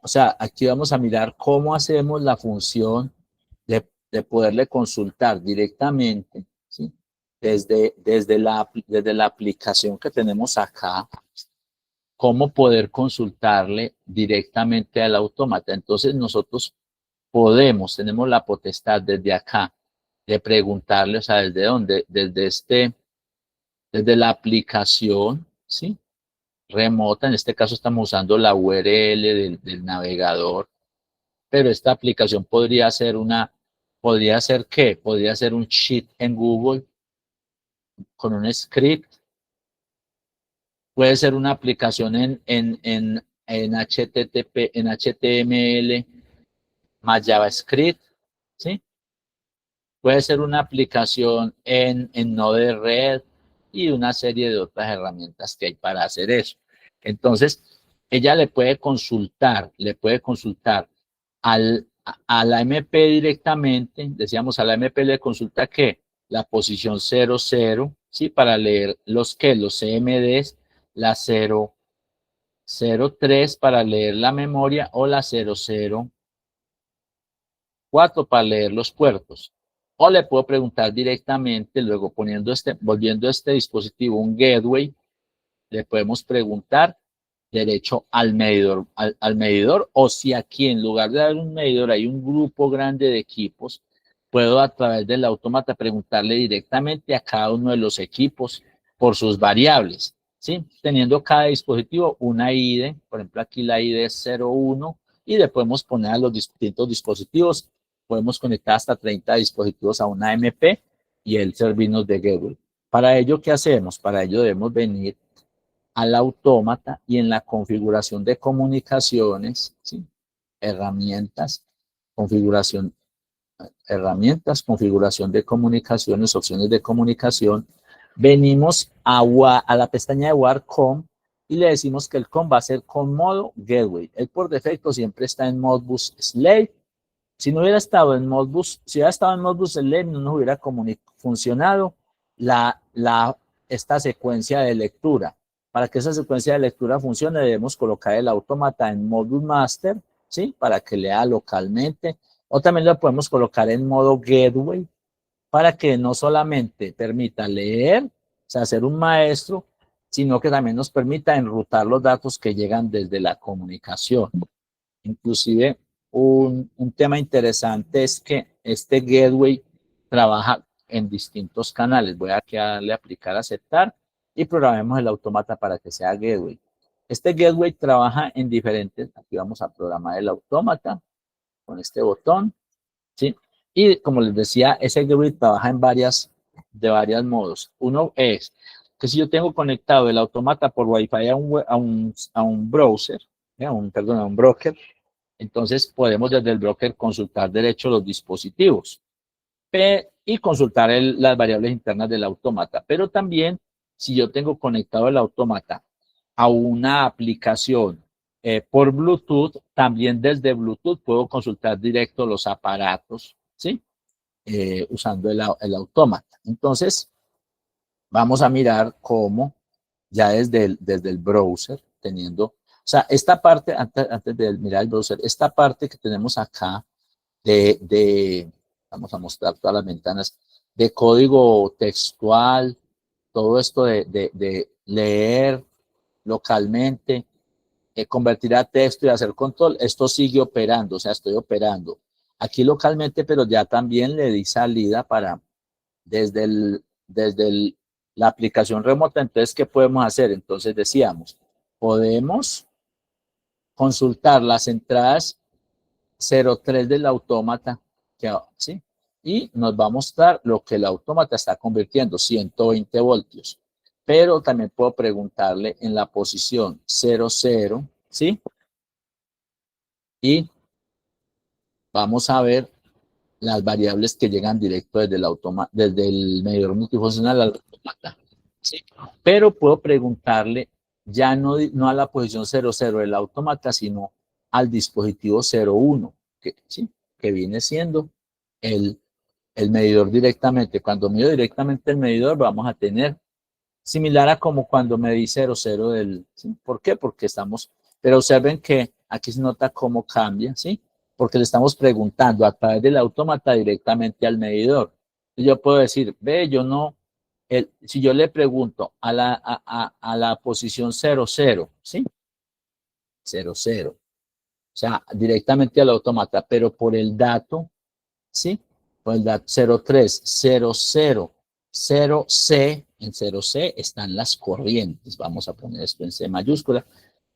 o sea, aquí vamos a mirar cómo hacemos la función de poderle consultar directamente, ¿sí? Desde la aplicación que tenemos acá, cómo poder consultarle directamente al autómata. Entonces nosotros tenemos la potestad desde acá de preguntarle, o sea, ¿desde dónde? Desde la aplicación, ¿sí? Remota, en este caso estamos usando la URL del navegador, pero esta aplicación podría ser ¿qué? Podría ser un sheet en Google con un script, puede ser una aplicación en HTTP, en HTML más JavaScript, ¿sí? Puede ser una aplicación en Node-RED y una serie de otras herramientas que hay para hacer eso. Entonces, ella le puede consultar a la MP directamente, decíamos a la MP le consulta ¿qué? La posición 00, ¿sí? Para leer los CMDs, la 003 para leer la memoria o la 004 para leer los puertos. O le puedo preguntar directamente, luego volviendo este dispositivo un gateway, le podemos preguntar derecho al medidor, o si aquí en lugar de dar un medidor hay un grupo grande de equipos, puedo a través del autómata preguntarle directamente a cada uno de los equipos por sus variables, ¿sí? Teniendo cada dispositivo una ID, por ejemplo aquí la ID es 01 y le podemos poner a los distintos dispositivos, podemos conectar hasta 30 dispositivos a una MP y él servirnos de gateway. Para ello, ¿qué hacemos? Para ello debemos venir al autómata y en la configuración de comunicaciones, ¿sí? Herramientas, configuración de comunicaciones, opciones de comunicación, venimos a la pestaña de WAR-COM y le decimos que el COM va a ser con modo gateway. Él por defecto siempre está en Modbus Slave. Si no hubiera estado en Modbus, si hubiera estado en Modbus Slave, no nos hubiera funcionado esta secuencia de lectura. Para que esa secuencia de lectura funcione, debemos colocar el autómata en Modbus Master, ¿sí? Para que lea localmente. O también lo podemos colocar en modo gateway para que no solamente permita leer, o sea, ser un maestro, sino que también nos permita enrutar los datos que llegan desde la comunicación. Inclusive, un tema interesante es que este gateway trabaja en distintos canales. Voy a darle a aplicar, aceptar y programemos el autómata para que sea gateway. Este gateway trabaja en diferentes, aquí vamos a programar el autómata con este botón, ¿sí? Y como les decía, ese gateway trabaja en varios modos. Uno es que si yo tengo conectado el autómata por Wi-Fi a un browser, a un broker, entonces podemos desde el broker consultar derecho los dispositivos y consultar las variables internas del autómata. Pero también, si yo tengo conectado el autómata a una aplicación por Bluetooth, también desde Bluetooth puedo consultar directo los aparatos, ¿sí? Usando el autómata. Entonces, vamos a mirar cómo ya desde el browser, teniendo, o sea, esta parte, antes de mirar el browser, esta parte que tenemos acá vamos a mostrar todas las ventanas, de código textual, todo esto de leer localmente, convertir a texto y hacer control, esto sigue operando, o sea, estoy operando aquí localmente, pero ya también le di salida para desde la aplicación remota. Entonces, ¿qué podemos hacer? Entonces decíamos, podemos consultar las entradas 03 del autómata, ¿sí? Y nos va a mostrar lo que el autómata está convirtiendo, 120 voltios. Pero también puedo preguntarle en la posición 00, ¿sí? Y vamos a ver las variables que llegan directo desde el medidor multifuncional al autómata, ¿sí? Pero puedo preguntarle ya no a la posición 00 del autómata, sino al dispositivo 01, ¿sí? Que viene siendo el medidor directamente. Cuando mido directamente el medidor, vamos a tener similar a como cuando medí 00 ¿sí? ¿Por qué? Porque pero observen que aquí se nota cómo cambia, ¿sí? Porque le estamos preguntando a través del autómata directamente al medidor. Y yo puedo decir, ve, yo no, si yo le pregunto a la posición 00, ¿sí? 00. O sea, directamente al autómata, pero por el dato, ¿sí? Por el dato 03, 00, 0C, en 0C están las corrientes. Vamos a poner esto en C mayúscula.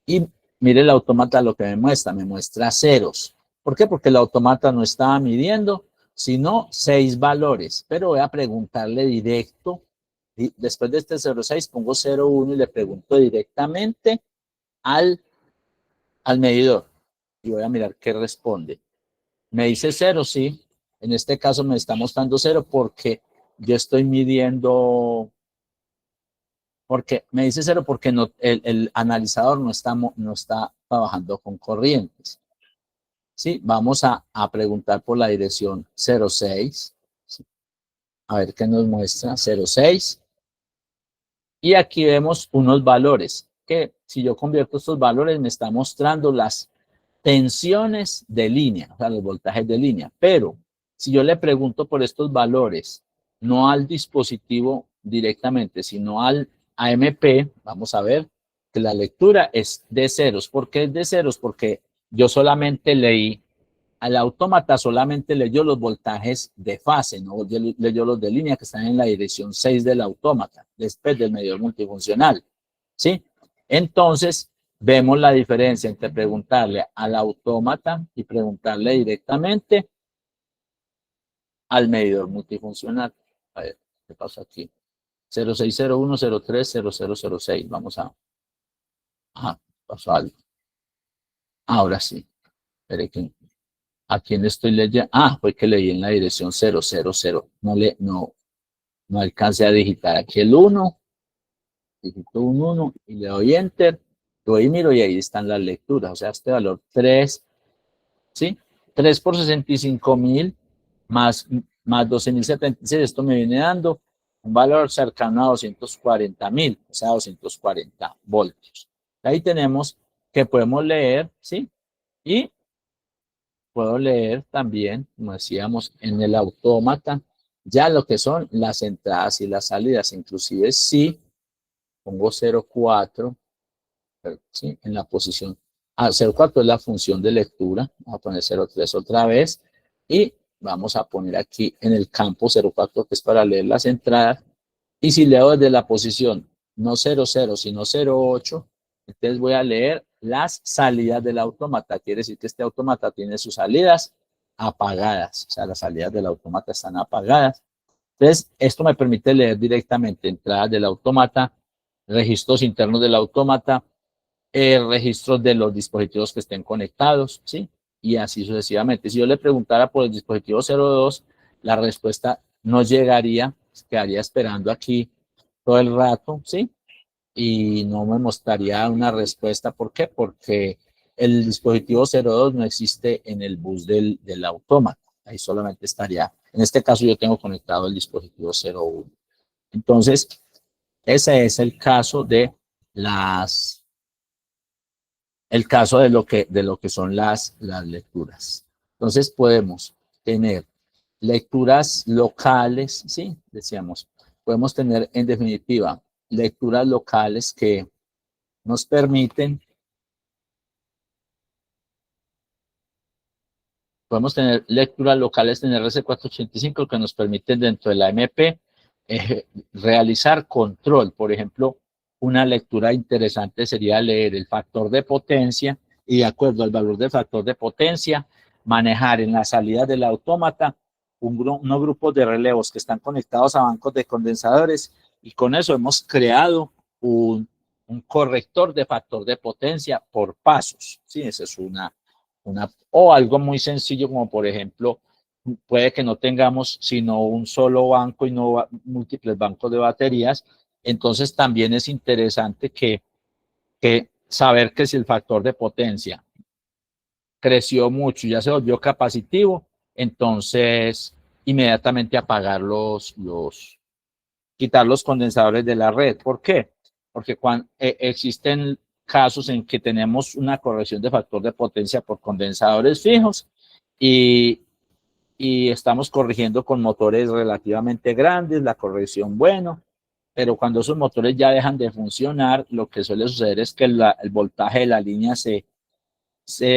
Y mire el autómata lo que me muestra ceros. ¿Por qué? Porque el autómata no estaba midiendo, sino 6 valores. Pero voy a preguntarle directo. Y después de este 06 pongo 01 y le pregunto directamente al medidor. Y voy a mirar qué responde. Me dice 0, sí. En este caso me está mostrando 0 porque yo estoy midiendo, porque me dice 0 porque no, el analizador no está trabajando con corrientes. Sí, vamos a preguntar por la dirección 06. ¿Sí? A ver qué nos muestra 06. Y aquí vemos unos valores que si yo convierto estos valores me está mostrando las tensiones de línea, o sea, los voltajes de línea. Pero si yo le pregunto por estos valores, no al dispositivo directamente, sino al AMP, vamos a ver que la lectura es de ceros. ¿Por qué es de ceros? Porque yo solamente leí, al autómata solamente leyó los voltajes de fase, no leyó los de línea que están en la dirección 6 del autómata, después del medidor multifuncional. ¿Sí? Entonces, vemos la diferencia entre preguntarle al autómata y preguntarle directamente al medidor multifuncional. A ver, ¿qué pasa aquí? 0601030006. Vamos a... Ajá, pasó algo. Ahora sí. Espere que... ¿A quién estoy leyendo? Ah, fue que leí en la dirección 000. No alcancé a digitar aquí el 1. Digito un 1 y le doy Enter. Voy y miro y ahí están las lecturas. O sea, este valor 3, ¿sí? 3 por 65.000 más 12.076. Esto me viene dando un valor cercano a 240.000, o sea, 240 voltios. Ahí tenemos que podemos leer, ¿sí? Y puedo leer también, como decíamos, en el autómata, ya lo que son las entradas y las salidas. Inclusive si pongo 0,4, ¿sí? En la posición. 0,4 es la función de lectura. Vamos a poner 0,3 otra vez. Y vamos a poner aquí en el campo 0,4 que es para leer las entradas. Y si leo desde la posición no 0,0 sino 0,8, entonces voy a leer las salidas del autómata. Quiere decir que este autómata tiene sus salidas apagadas. O sea, las salidas del autómata están apagadas. Entonces, esto me permite leer directamente entradas del autómata, registros internos del autómata, registros de los dispositivos que estén conectados, ¿sí? Y así sucesivamente. Si yo le preguntara por el dispositivo 02, la respuesta no llegaría, quedaría esperando aquí todo el rato, ¿sí? Y no me mostraría una respuesta. ¿Por qué? Porque el dispositivo 02 no existe en el bus del autómata. Ahí solamente estaría, en este caso yo tengo conectado el dispositivo 01. Entonces, ese es el caso de lo que son las lecturas. Entonces podemos tener lecturas locales, ¿sí? Decíamos, podemos tener en definitiva lecturas locales que nos permiten, podemos tener lecturas locales en RC485 que nos permiten dentro de la MP realizar control. Por ejemplo, una lectura interesante sería leer el factor de potencia y de acuerdo al valor del factor de potencia, manejar en la salida del autómata unos grupos de relevos que están conectados a bancos de condensadores y con eso hemos creado un corrector de factor de potencia por pasos. Sí, esa es o algo muy sencillo como por ejemplo puede que no tengamos sino un solo banco y no múltiples bancos de baterías, entonces también es interesante que saber que si el factor de potencia creció mucho y ya se volvió capacitivo, entonces inmediatamente apagar quitar los condensadores de la red. ¿Por qué? Porque cuando existen casos en que tenemos una corrección de factor de potencia por condensadores fijos y estamos corrigiendo con motores relativamente grandes, la corrección bueno, pero cuando esos motores ya dejan de funcionar, lo que suele suceder es que el voltaje de la línea se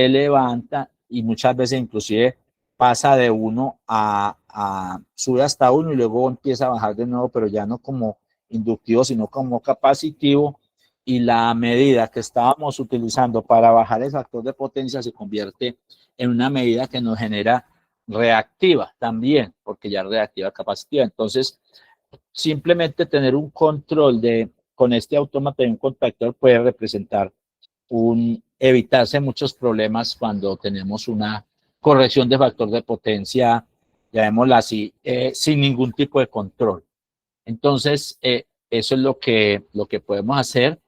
levanta y muchas veces inclusive pasa de 1 sube hasta 1 y luego empieza a bajar de nuevo, pero ya no como inductivo, sino como capacitivo, y la medida que estábamos utilizando para bajar el factor de potencia se convierte en una medida que nos genera reactiva también, porque ya reactiva capacitiva. Entonces, simplemente tener un control con este autómata y un contactor puede representar evitarse muchos problemas cuando tenemos una corrección de factor de potencia, llamémosla así, sin ningún tipo de control. Entonces, eso es lo que podemos hacer.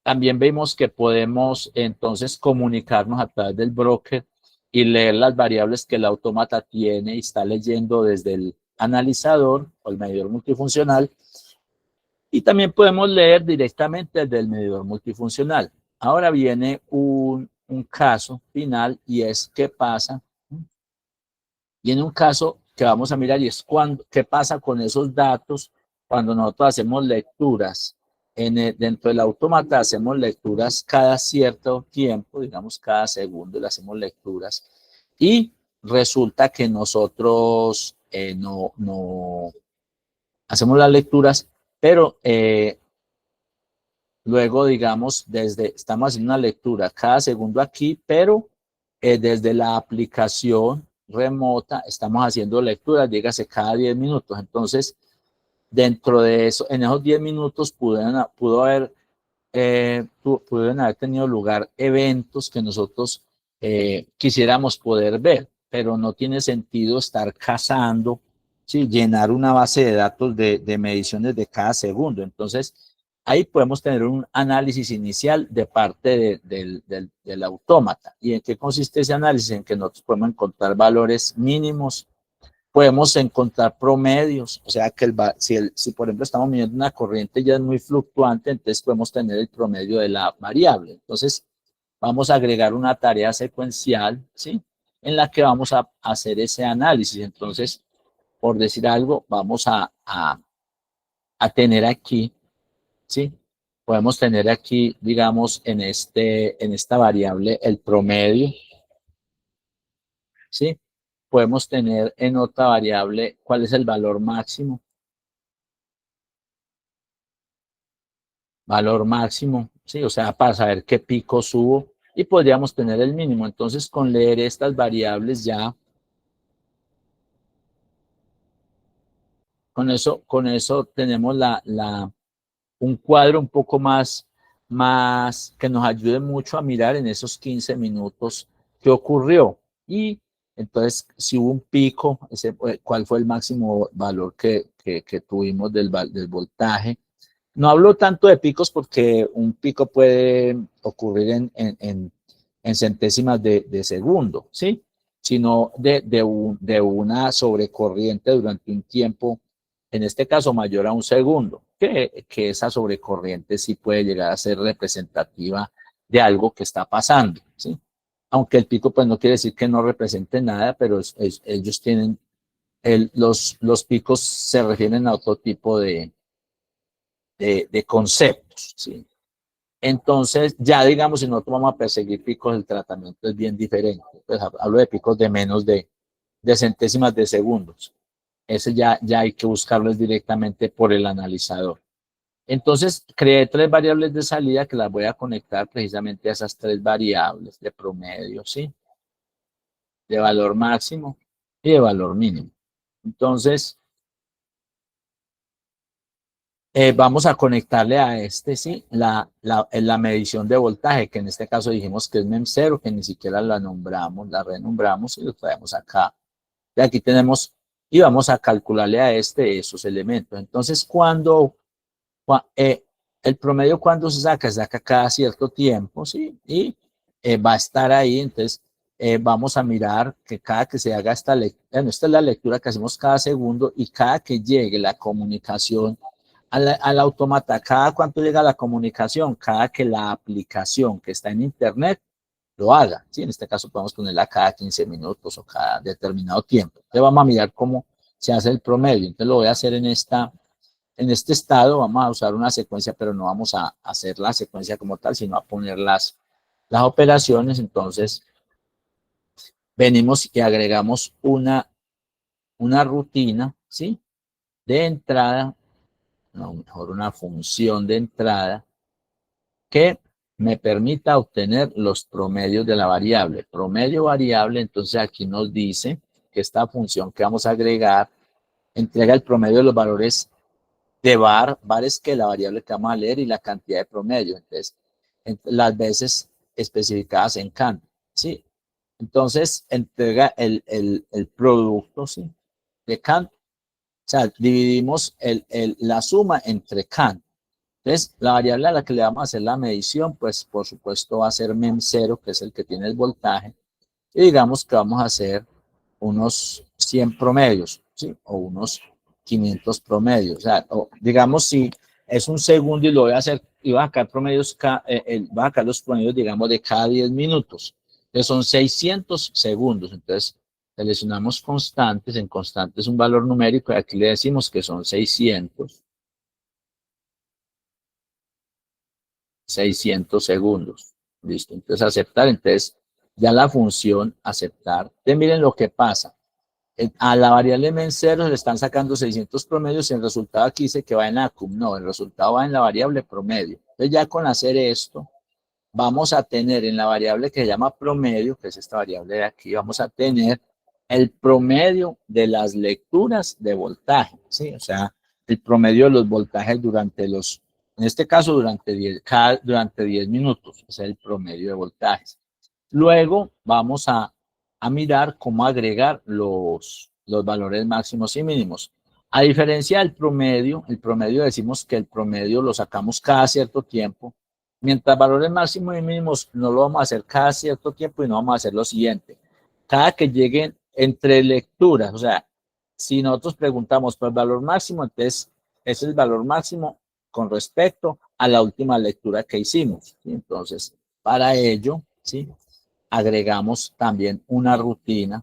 También vemos que podemos entonces comunicarnos a través del broker y leer las variables que el autómata tiene y está leyendo desde el analizador o el medidor multifuncional. Y también podemos leer directamente desde el medidor multifuncional. Ahora viene un caso final y es qué pasa. Viene un caso que vamos a mirar y es qué pasa con esos datos cuando nosotros hacemos lecturas. Dentro del autómata hacemos lecturas cada cierto tiempo, digamos cada segundo le hacemos lecturas y resulta que nosotros no hacemos las lecturas, pero luego, digamos, estamos haciendo una lectura cada segundo aquí, pero desde la aplicación remota estamos haciendo lecturas, dígase cada 10 minutos. Entonces, dentro de eso, en esos 10 minutos pudieron haber tenido lugar eventos que nosotros quisiéramos poder ver, pero no tiene sentido estar cazando, ¿sí? Llenar una base de datos de mediciones de cada segundo. Entonces, ahí podemos tener un análisis inicial de parte del autómata. ¿Y en qué consiste ese análisis? En que nosotros podemos encontrar valores mínimos, podemos encontrar promedios, o sea que si por ejemplo estamos midiendo una corriente ya es muy fluctuante, entonces podemos tener el promedio de la variable. Entonces vamos a agregar una tarea secuencial, ¿sí? En la que vamos a hacer ese análisis. Entonces, por decir algo, vamos a tener aquí, ¿sí? Podemos tener aquí, digamos, en esta variable el promedio, ¿sí? Podemos tener en otra variable cuál es el valor máximo. Valor máximo, ¿sí? O sea, para saber qué pico subo y podríamos tener el mínimo. Entonces, con leer estas variables ya, con eso tenemos un cuadro un poco más que nos ayude mucho a mirar en esos 15 minutos qué ocurrió. Y entonces, si hubo un pico, cuál fue el máximo valor que tuvimos del voltaje. No hablo tanto de picos porque un pico puede ocurrir en centésimas de segundo, ¿sí? Sino de una sobrecorriente durante un tiempo, en este caso mayor a un segundo, que esa sobrecorriente sí puede llegar a ser representativa de algo que está pasando, ¿sí? Aunque el pico pues no quiere decir que no represente nada, pero ellos tienen, los picos se refieren a otro tipo de conceptos, ¿sí? Entonces, ya digamos, si nosotros vamos a perseguir picos, el tratamiento es bien diferente. Pues hablo de picos de menos de centésimas de segundos. Ese ya hay que buscarlos directamente por el analizador. Entonces, creé 3 variables de salida que las voy a conectar precisamente a esas 3 variables de promedio, ¿sí? De valor máximo y de valor mínimo. Entonces, vamos a conectarle a sí, la medición de voltaje, que en este caso dijimos que es MEM0, que ni siquiera la la renombramos y lo traemos acá. Y aquí tenemos, y vamos a calcularle a esos elementos. Entonces, el promedio cuando se saca cada cierto tiempo, ¿sí? Y va a estar ahí, entonces vamos a mirar que cada que se haga esta es la lectura que hacemos cada segundo y cada que llegue la comunicación al automata, ¿cada cuánto llega la comunicación? Cada que la aplicación que está en internet lo haga, ¿sí? En este caso podemos ponerla cada 15 minutos o cada determinado tiempo. Entonces vamos a mirar cómo se hace el promedio. Entonces lo voy a hacer en este estado, vamos a usar una secuencia, pero no vamos a hacer la secuencia como tal, sino a poner las operaciones. Entonces venimos y agregamos una rutina, ¿sí? De entrada, no, mejor una función de entrada que me permita obtener los promedios de la variable. Promedio variable, entonces aquí nos dice que esta función que vamos a agregar entrega el promedio de los valores de var es que la variable que vamos a leer y la cantidad de promedio. Entonces, las veces especificadas en Kant, ¿sí? Entonces, entrega el producto, ¿sí? De Kant. O sea, dividimos la suma entre Kant. Entonces, la variable a la que le vamos a hacer la medición, pues por supuesto va a ser MEM0, que es el que tiene el voltaje. Y digamos que vamos a hacer unos 100 promedios, ¿sí? O unos 500 promedios. O sea, digamos si es un segundo y lo voy a hacer, y voy a sacar promedios, voy a sacar los promedios, digamos, de cada 10 minutos. Entonces son 600 segundos. Entonces seleccionamos constantes. En constantes es un valor numérico y aquí le decimos que son 600 segundos. Listo. Entonces aceptar. Entonces ya la función aceptar. Entonces miren lo que pasa. A la variable MEN0 le están sacando 600 promedios y el resultado aquí dice que va en ACUM. No, el resultado va en la variable promedio. Entonces ya con hacer esto, vamos a tener en la variable que se llama promedio, que es esta variable de aquí, vamos a tener el promedio de las lecturas de voltaje, ¿sí? O sea, el promedio de los voltajes durante los, en este caso durante 10 minutos, es el promedio de voltajes. Luego vamos a mirar cómo agregar los valores máximos y mínimos. A diferencia del promedio, el promedio decimos que el promedio lo sacamos cada cierto tiempo, mientras valores máximos y mínimos no lo vamos a hacer cada cierto tiempo y no vamos a hacer lo siguiente. Cada que lleguen entre lecturas, o sea, si nosotros preguntamos por el valor máximo, entonces ese es el valor máximo con respecto a la última lectura que hicimos, ¿sí? Entonces, para ello, ¿sí? Agregamos también una rutina,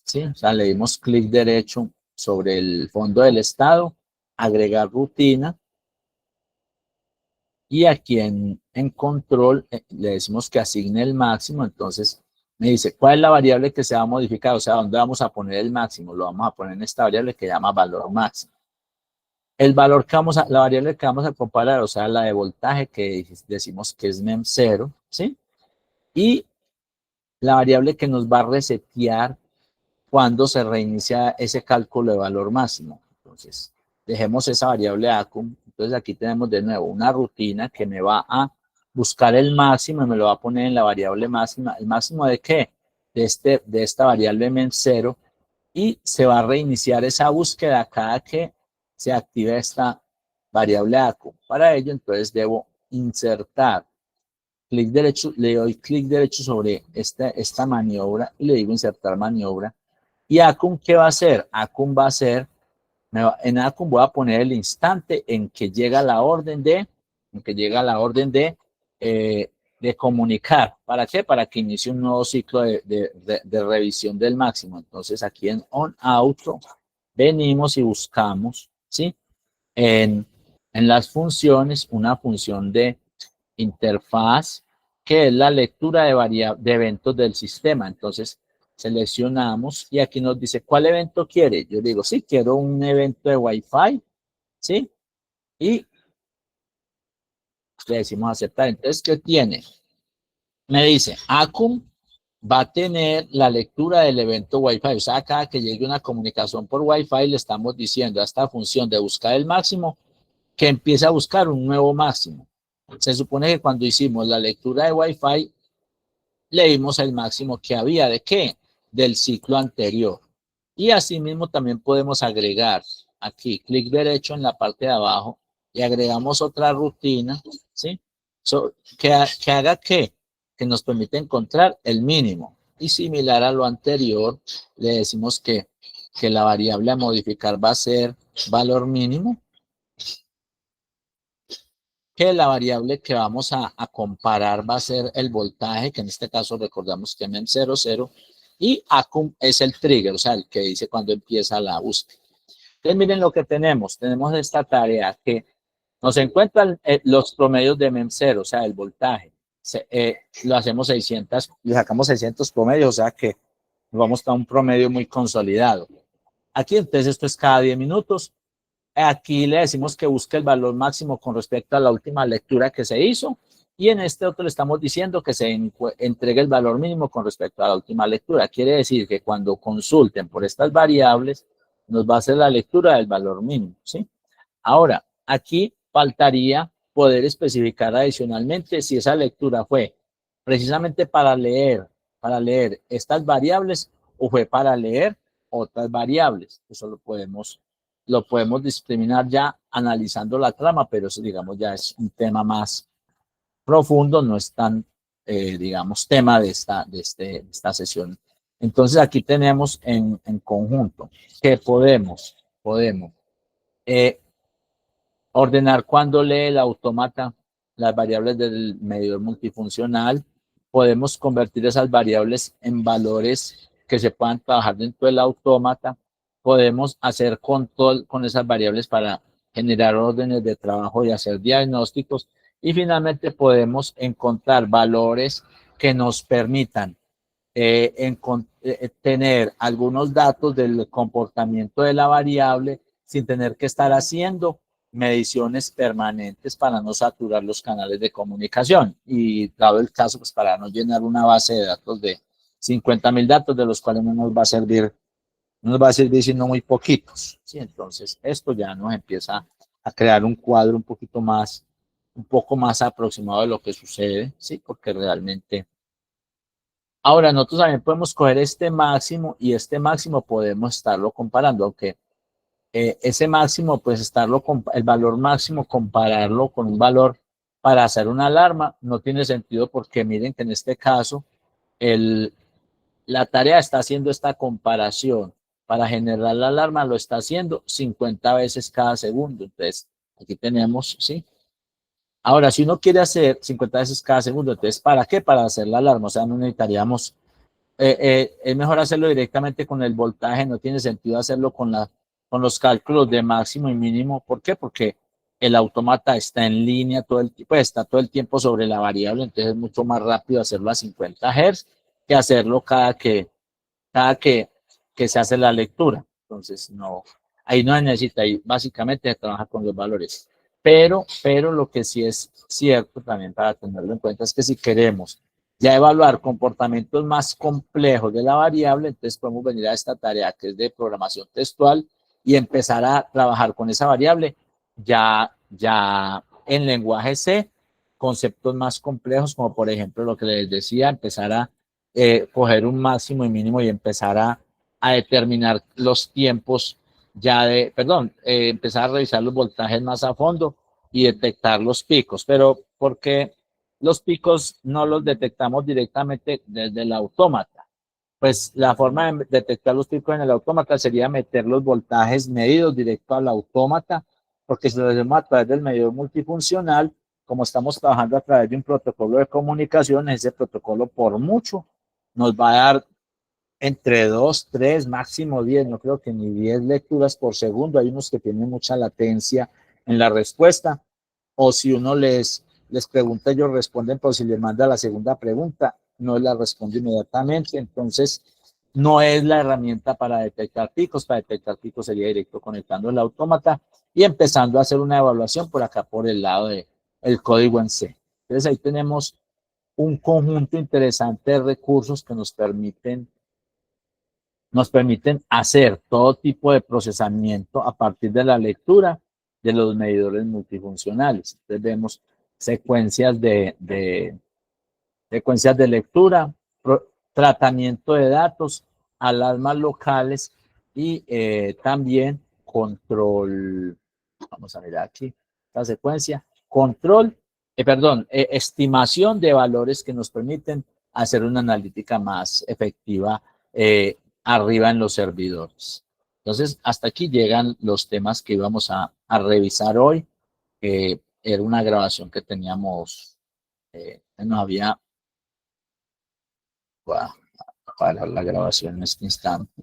¿sí? O sea, le dimos clic derecho sobre el fondo del estado, agregar rutina, y aquí en control le decimos que asigne el máximo. Entonces me dice cuál es la variable que se va a modificar, o sea, dónde vamos a poner el máximo. Lo vamos a poner en esta variable que llama valor máximo. El valor que la variable que vamos a comparar, o sea, la de voltaje que decimos que es MEM0, ¿sí? Y la variable que nos va a resetear cuando se reinicia ese cálculo de valor máximo. Entonces, dejemos esa variable ACUM. Entonces, aquí tenemos de nuevo una rutina que me va a buscar el máximo y me lo va a poner en la variable máxima. ¿El máximo de qué? De esta variable MEN0, y se va a reiniciar esa búsqueda cada que se active esta variable ACUM. Para ello, entonces, debo insertar. Clic derecho, le doy clic derecho sobre esta maniobra y le digo insertar maniobra. ¿Y ACUM qué va a hacer? ACUM va a hacer, en ACUM voy a poner el instante en que llega la orden de, comunicar. ¿Para qué? Para que inicie un nuevo ciclo de revisión del máximo. Entonces aquí en on auto venimos y buscamos, ¿sí? En las funciones, una función de interfaz, que es la lectura de eventos del sistema. Entonces seleccionamos y aquí nos dice cuál evento quiere. Yo digo, sí, quiero un evento de Wi-Fi, ¿sí? Y le decimos aceptar. Entonces, ¿qué tiene? Me dice, ACUM va a tener la lectura del evento Wi-Fi. O sea, cada que llegue una comunicación por Wi-Fi, le estamos diciendo a esta función de buscar el máximo que empiece a buscar un nuevo máximo. Se supone que cuando hicimos la lectura de Wi-Fi, leímos el máximo que había. ¿De qué? Del ciclo anterior. Y asimismo también podemos agregar aquí, clic derecho en la parte de abajo, y agregamos otra rutina, ¿sí? Que haga ¿qué? Que nos permite encontrar el mínimo. Y similar a lo anterior, le decimos que la variable a modificar va a ser valor mínimo, que la variable que vamos a comparar va a ser el voltaje, que en este caso recordamos que MEM00, y ACUM es el trigger, o sea, el que dice cuando empieza la búsqueda. Entonces, miren lo que tenemos. Tenemos esta tarea que nos encuentran los promedios de MEM0, o sea, el voltaje. Lo hacemos 600, le sacamos 600 promedios, o sea que vamos a un promedio muy consolidado. Aquí, entonces, esto es cada 10 minutos. Aquí le decimos que busque el valor máximo con respecto a la última lectura que se hizo. Y en este otro le estamos diciendo que se entregue el valor mínimo con respecto a la última lectura. Quiere decir que cuando consulten por estas variables, nos va a hacer la lectura del valor mínimo, ¿sí? Ahora, aquí faltaría poder especificar adicionalmente si esa lectura fue precisamente para leer estas variables o fue para leer otras variables. Eso lo podemos discriminar ya analizando la trama, pero eso, digamos, ya es un tema más profundo, no es tan, digamos, tema de esta sesión. Entonces, aquí tenemos en conjunto que podemos ordenar cuando lee el autómata las variables del medidor multifuncional. Podemos convertir esas variables en valores que se puedan trabajar dentro del autómata. Podemos hacer control con esas variables para generar órdenes de trabajo y hacer diagnósticos. Y finalmente podemos encontrar valores que nos permitan tener algunos datos del comportamiento de la variable sin tener que estar haciendo mediciones permanentes para no saturar los canales de comunicación. Y dado el caso, pues para no llenar una base de datos de 50.000 datos, de los cuales no nos va a servir sino muy poquitos. ¿Sí? Entonces, esto ya nos empieza a crear un cuadro un poco más aproximado de lo que sucede, ¿sí? Porque realmente... Ahora, nosotros también podemos coger este máximo y este máximo podemos estarlo comparando, aunque ese máximo, pues el valor máximo, compararlo con un valor para hacer una alarma, no tiene sentido porque miren que en este caso la tarea está haciendo esta comparación. Para generar la alarma lo está haciendo 50 veces cada segundo. Entonces, aquí tenemos, ¿sí? Ahora, si uno quiere hacer 50 veces cada segundo, entonces, ¿para qué? Para hacer la alarma. O sea, no necesitaríamos es mejor hacerlo directamente con el voltaje, no tiene sentido hacerlo con los cálculos de máximo y mínimo. ¿Por qué? Porque el autómata está en línea todo el tiempo, pues está todo el tiempo sobre la variable, entonces es mucho más rápido hacerlo a 50 Hz que hacerlo cada que se hace la lectura. Entonces, no, ahí no se necesita, ahí básicamente se trabaja con los valores. Pero lo que sí es cierto también para tenerlo en cuenta es que si queremos ya evaluar comportamientos más complejos de la variable, entonces podemos venir a esta tarea que es de programación textual y empezar a trabajar con esa variable ya en lenguaje C, conceptos más complejos como por ejemplo lo que les decía, empezar a coger un máximo y mínimo y empezar a determinar los tiempos empezar a revisar los voltajes más a fondo y detectar los picos, pero porque los picos no los detectamos directamente desde el autómata. Pues la forma de detectar los picos en el autómata sería meter los voltajes medidos directo al autómata, porque si lo hacemos a través del medidor multifuncional, como estamos trabajando a través de un protocolo de comunicación, ese protocolo por mucho nos va a dar entre 2, 3, máximo 10, no creo que ni 10 lecturas por segundo. Hay unos que tienen mucha latencia en la respuesta, o si uno les pregunta, ellos responden, pero si les manda la segunda pregunta, no la responde inmediatamente. Entonces, no es la herramienta para detectar picos. Para detectar picos sería directo conectando el autómata y empezando a hacer una evaluación por acá, por el lado del código en C. Entonces, ahí tenemos un conjunto interesante de recursos que nos permiten hacer todo tipo de procesamiento a partir de la lectura de los medidores multifuncionales. Entonces vemos secuencias de lectura, tratamiento de datos, alarmas locales y también control. Vamos a mirar aquí la secuencia. Estimación de valores que nos permiten hacer una analítica más efectiva arriba en los servidores. Entonces, hasta aquí llegan los temas que íbamos a revisar hoy. Era una grabación que teníamos, no había, voy a parar la grabación en este instante.